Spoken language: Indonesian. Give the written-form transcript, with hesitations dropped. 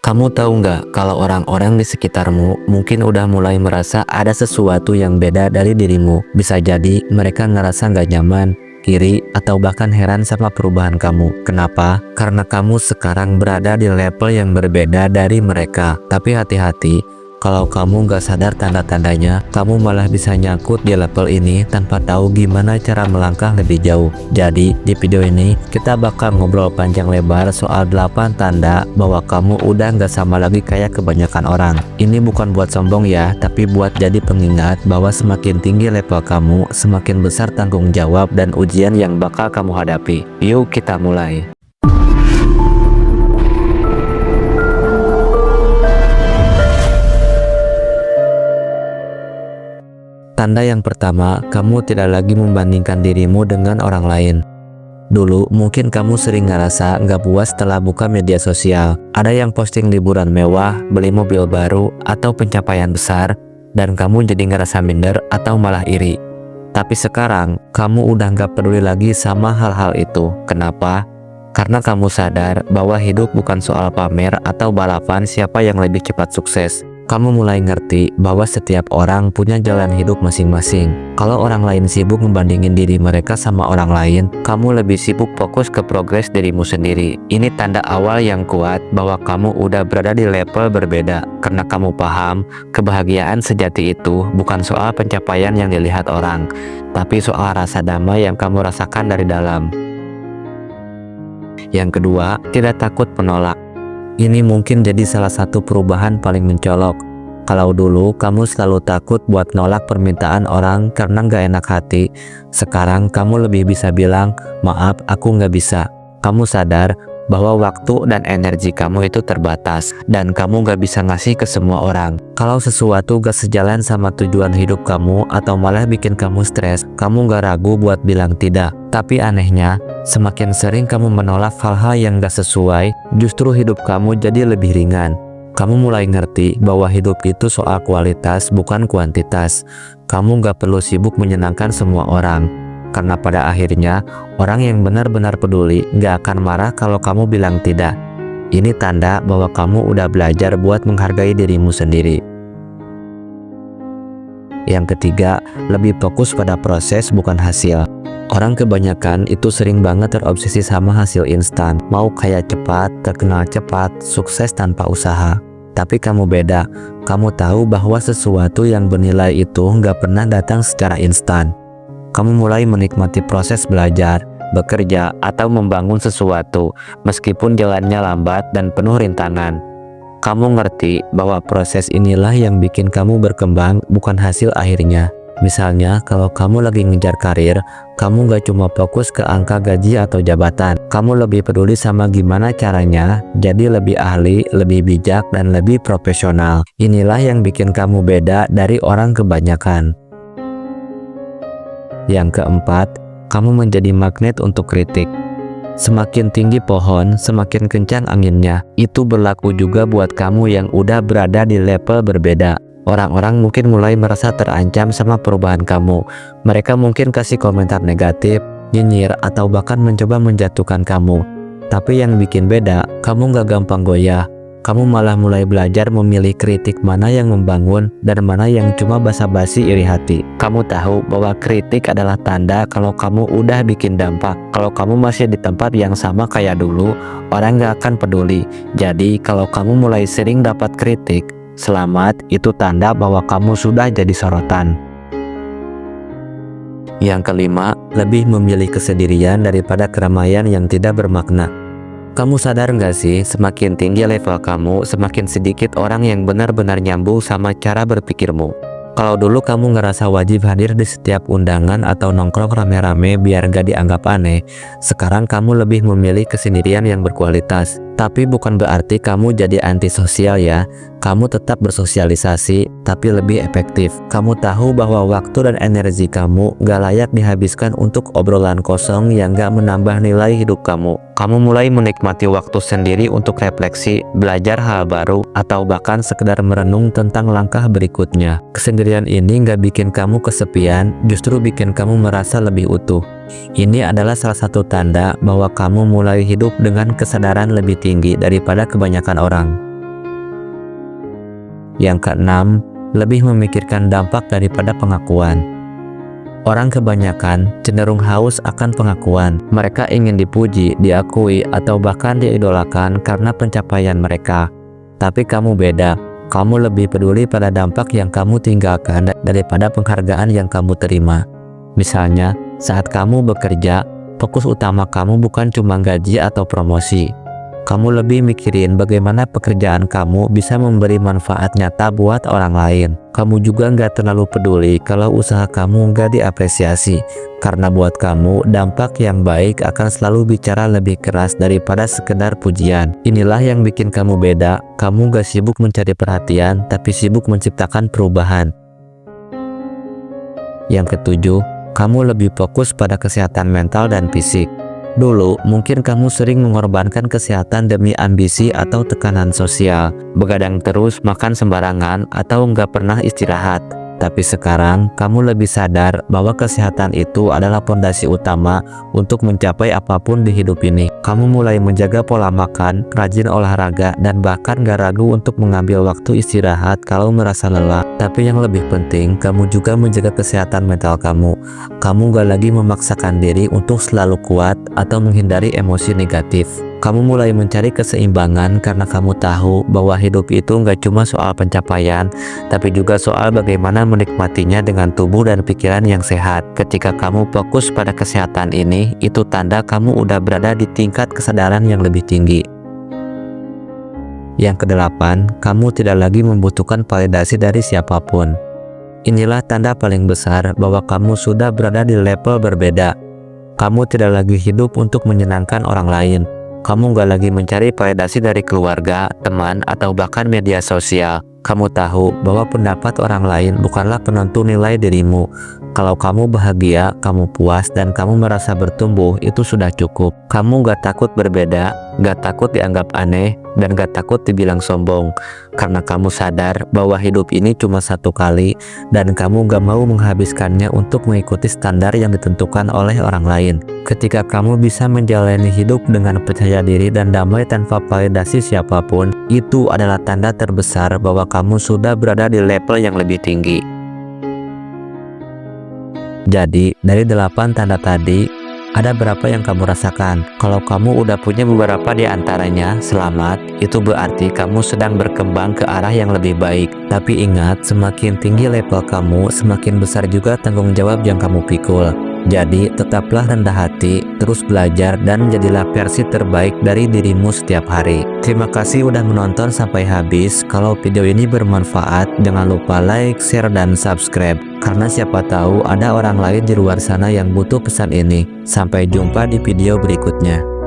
Kamu tahu nggak kalau orang-orang di sekitarmu mungkin udah mulai merasa ada sesuatu yang beda dari dirimu. Bisa jadi mereka ngerasa nggak nyaman, iri, atau bahkan heran sama perubahan kamu. Kenapa? Karena kamu sekarang berada di level yang berbeda dari mereka. Tapi hati-hati, kalau kamu nggak sadar tanda-tandanya, kamu malah bisa nyangkut di level ini tanpa tahu gimana cara melangkah lebih jauh. Jadi, di video ini, kita bakal ngobrol panjang lebar soal 8 tanda bahwa kamu udah nggak sama lagi kayak kebanyakan orang. Ini bukan buat sombong ya, tapi buat jadi pengingat bahwa semakin tinggi level kamu, semakin besar tanggung jawab dan ujian yang bakal kamu hadapi. Yuk kita mulai. Tanda yang pertama, kamu tidak lagi membandingkan dirimu dengan orang lain. Dulu, mungkin kamu sering ngerasa nggak puas setelah buka media sosial. Ada yang posting liburan mewah, beli mobil baru, atau pencapaian besar, dan kamu jadi ngerasa minder atau malah iri. Tapi sekarang, kamu udah nggak peduli lagi sama hal-hal itu. Kenapa? Karena kamu sadar bahwa hidup bukan soal pamer atau balapan siapa yang lebih cepat sukses. Kamu mulai ngerti bahwa setiap orang punya jalan hidup masing-masing. Kalau orang lain sibuk membandingin diri mereka sama orang lain, kamu lebih sibuk fokus ke progres dirimu sendiri. Ini tanda awal yang kuat bahwa kamu udah berada di level berbeda. Karena kamu paham, kebahagiaan sejati itu bukan soal pencapaian yang dilihat orang, tapi soal rasa damai yang kamu rasakan dari dalam. Yang kedua, tidak takut menolak. Ini mungkin jadi salah satu perubahan paling mencolok. Kalau dulu kamu selalu takut buat nolak permintaan orang karena nggak enak hati, sekarang kamu lebih bisa bilang, maaf aku nggak bisa. Kamu sadar bahwa waktu dan energi kamu itu terbatas, dan kamu nggak bisa ngasih ke semua orang. Kalau sesuatu gak sejalan sama tujuan hidup kamu atau malah bikin kamu stres, kamu nggak ragu buat bilang tidak. Tapi anehnya, semakin sering kamu menolak hal-hal yang gak sesuai, justru hidup kamu jadi lebih ringan. Kamu mulai ngerti bahwa hidup itu soal kualitas bukan kuantitas. Kamu gak perlu sibuk menyenangkan semua orang. Karena pada akhirnya, orang yang benar-benar peduli gak akan marah kalau kamu bilang tidak. Ini tanda bahwa kamu udah belajar buat menghargai dirimu sendiri. Yang ketiga, lebih fokus pada proses bukan hasil. Orang kebanyakan itu sering banget terobsesi sama hasil instan. Mau kaya cepat, terkenal cepat, sukses tanpa usaha. Tapi kamu beda. Kamu tahu bahwa sesuatu yang bernilai itu nggak pernah datang secara instan. Kamu mulai menikmati proses belajar, bekerja, atau membangun sesuatu, meskipun jalannya lambat dan penuh rintangan. Kamu ngerti bahwa proses inilah yang bikin kamu berkembang, bukan hasil akhirnya. Misalnya, kalau kamu lagi ngejar karir, kamu gak cuma fokus ke angka gaji atau jabatan. Kamu lebih peduli sama gimana caranya jadi lebih ahli, lebih bijak, dan lebih profesional. Inilah yang bikin kamu beda dari orang kebanyakan. Yang keempat, kamu menjadi magnet untuk kritik. Semakin tinggi pohon, semakin kencang anginnya. Itu berlaku juga buat kamu yang udah berada di level berbeda. Orang-orang mungkin mulai merasa terancam sama perubahan kamu. Mereka mungkin kasih komentar negatif, nyinyir, atau bahkan mencoba menjatuhkan kamu. Tapi yang bikin beda, kamu gak gampang goyah. Kamu malah mulai belajar memilih kritik mana yang membangun dan mana yang cuma basa-basi iri hati. Kamu tahu bahwa kritik adalah tanda kalau kamu udah bikin dampak. Kalau kamu masih di tempat yang sama kayak dulu, orang gak akan peduli. Jadi kalau kamu mulai sering dapat kritik, selamat, itu tanda bahwa kamu sudah jadi sorotan. Yang kelima, lebih memilih kesendirian daripada keramaian yang tidak bermakna. Kamu sadar nggak sih, semakin tinggi level kamu, semakin sedikit orang yang benar-benar nyambung sama cara berpikirmu. Kalau dulu kamu ngerasa wajib hadir di setiap undangan atau nongkrong rame-rame biar gak dianggap aneh, sekarang kamu lebih memilih kesendirian yang berkualitas. Tapi bukan berarti kamu jadi antisosial ya. Kamu tetap bersosialisasi, tapi lebih efektif. Kamu tahu bahwa waktu dan energi kamu gak layak dihabiskan untuk obrolan kosong yang gak menambah nilai hidup kamu. Kamu mulai menikmati waktu sendiri untuk refleksi, belajar hal baru, atau bahkan sekedar merenung tentang langkah berikutnya. Kesendirian ini gak bikin kamu kesepian, justru bikin kamu merasa lebih utuh. Ini adalah salah satu tanda bahwa kamu mulai hidup dengan kesadaran lebih tinggi daripada kebanyakan orang. Yang keenam, lebih memikirkan dampak daripada pengakuan. Orang kebanyakan cenderung haus akan pengakuan. Mereka ingin dipuji, diakui, atau bahkan diidolakan karena pencapaian mereka. Tapi kamu beda. Kamu lebih peduli pada dampak yang kamu tinggalkan daripada penghargaan yang kamu terima. Misalnya, saat kamu bekerja, fokus utama kamu bukan cuma gaji atau promosi. Kamu lebih mikirin bagaimana pekerjaan kamu bisa memberi manfaat nyata buat orang lain. Kamu juga nggak terlalu peduli kalau usaha kamu nggak diapresiasi. Karena buat kamu, dampak yang baik akan selalu bicara lebih keras daripada sekedar pujian. Inilah yang bikin kamu beda. Kamu nggak sibuk mencari perhatian, tapi sibuk menciptakan perubahan. Yang ketujuh, kamu lebih fokus pada kesehatan mental dan fisik. Dulu, mungkin kamu sering mengorbankan kesehatan demi ambisi atau tekanan sosial, begadang terus, makan sembarangan, atau nggak pernah istirahat. Tapi sekarang, kamu lebih sadar bahwa kesehatan itu adalah fondasi utama untuk mencapai apapun di hidup ini. Kamu mulai menjaga pola makan, rajin olahraga, dan bahkan gak ragu untuk mengambil waktu istirahat kalau merasa lelah. Tapi yang lebih penting, kamu juga menjaga kesehatan mental kamu. Kamu gak lagi memaksakan diri untuk selalu kuat atau menghindari emosi negatif. Kamu mulai mencari keseimbangan karena kamu tahu bahwa hidup itu nggak cuma soal pencapaian, tapi juga soal bagaimana menikmatinya dengan tubuh dan pikiran yang sehat. Ketika kamu fokus pada kesehatan ini, itu tanda kamu udah berada di tingkat kesadaran yang lebih tinggi. Yang kedelapan, kamu tidak lagi membutuhkan validasi dari siapapun. Inilah tanda paling besar bahwa kamu sudah berada di level berbeda. Kamu tidak lagi hidup untuk menyenangkan orang lain. Kamu gak lagi mencari validasi dari keluarga, teman, atau bahkan media sosial. Kamu tahu bahwa pendapat orang lain bukanlah penentu nilai dirimu. Kalau kamu bahagia, kamu puas, dan kamu merasa bertumbuh, itu sudah cukup. Kamu gak takut berbeda, gak takut dianggap aneh, dan gak takut dibilang sombong. Karena kamu sadar bahwa hidup ini cuma satu kali, dan kamu gak mau menghabiskannya untuk mengikuti standar yang ditentukan oleh orang lain. Ketika kamu bisa menjalani hidup dengan percaya diri dan damai tanpa validasi siapapun, itu adalah tanda terbesar bahwa kamu sudah berada di level yang lebih tinggi. Jadi, dari 8 tanda tadi, ada berapa yang kamu rasakan? Kalau kamu udah punya beberapa di antaranya, selamat. Itu berarti kamu sedang berkembang ke arah yang lebih baik. Tapi ingat, semakin tinggi level kamu, semakin besar juga tanggung jawab yang kamu pikul. Jadi, tetaplah rendah hati, terus belajar, dan jadilah versi terbaik dari dirimu setiap hari. Terima kasih udah menonton sampai habis. Kalau video ini bermanfaat, jangan lupa like, share, dan subscribe. Karena siapa tahu ada orang lain di luar sana yang butuh pesan ini. Sampai jumpa di video berikutnya.